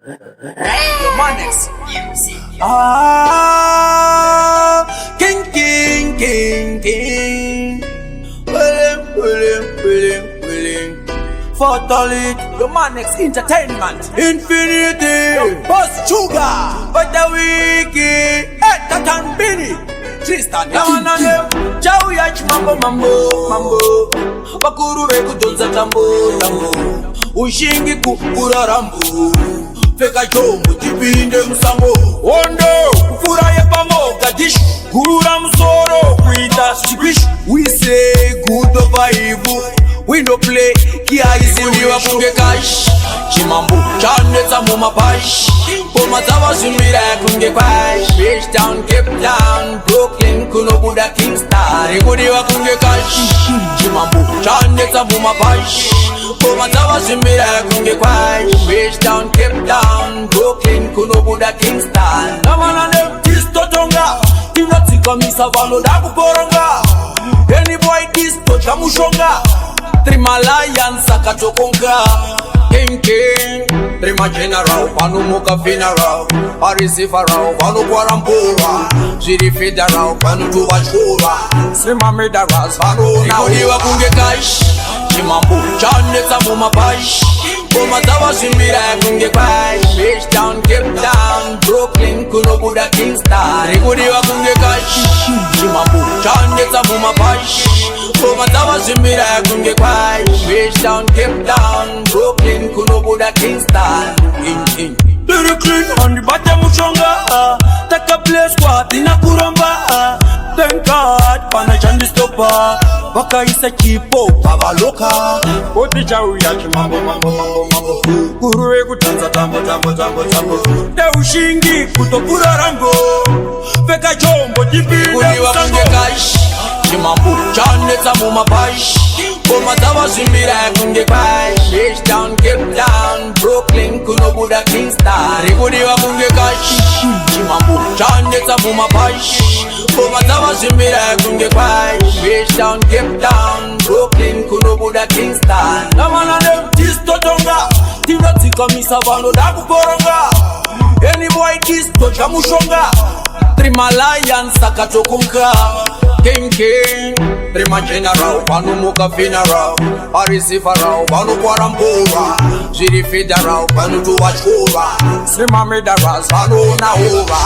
Your Manex. King. William. Fatality. Your Manex Entertainment. Infinity. Boss Sugar. But the wiki. Tatan Bini. Tristan. Yawana them. Chau ya mambo. Bakuru veku donza tambo. Ushingi kukura rambu. Feka chombo tipinde musango. Ondo. Kufura ye pamoga dish. Gurura musoro. Kuita chibish. We say good over evil. We no play. Kia isi uliwa kunge cash. Chimambu. Chaneta muma pash. Poma tawa sumira kunge kwash. Bitch down, Cape Town, Brooklyn, Kuno Buddha, Kingston. Ikudiwa kunge cash. Chimambu. Chaneta muma pash. Poma tawa sumira kunge kwash. Bitch down, Cape Town, Brooklyn, Kuno Buddha, Kingston. Namana dem Tisto tonga. Tinatika misavano daku poronga. Any boy Tisto chamushonga. Trimalayan sakatokonga. King. Trima general, panu muka funeral. Arisi farao, panu guarambura. Jiri federal, panu tuwachura. Sima medaras, panu na udiwa kunge cash. Chimambu, chaneta muma pash. Poma tawa simira kunge kwash. Bitch down, Cape Town, Brooklyn, Kuno Buddha, Kingston. Ikudiwa kunge cash. Chimambu, chaneta muma pash. Poma tawa simira kunge kwash. Bitch down, Cape Town, Brooklyn, Kuno Buddha, Kingston. Very clean on the bottom mushonga. Take a place kwa tina kuramba. Thank God, pana chandi stopper. Waka isa chipo, baba loka. Oti chau ya chimambo, mambo. Kuruwe kutanza tambo. De ushingi kutokura rambo. Feka chombo jipinde msango. Cash, chimambo, chaneta muma pash. Poma tawa simbira kunge kwash. Bitch down, Cape Town, Brooklyn, Kuno Buddha, Kingston. Rikudiwa kunge cash. Chimambo, chaneta muma pash. Poma tawa simbira kunge kwash. Bitch down, Cape Town, Brooklyn, Kuno Buddha, Kingston. Namana dem Tisto tonga. Tinatika misavano daku poronga. Any boy Tisto chamushonga. Trimalayan sakatokonga. King. Trima general, panu muka funeral. Arisi farao, panu guarambura. Jiri federal, panu tuwachura. Sima medaras, panu na ova.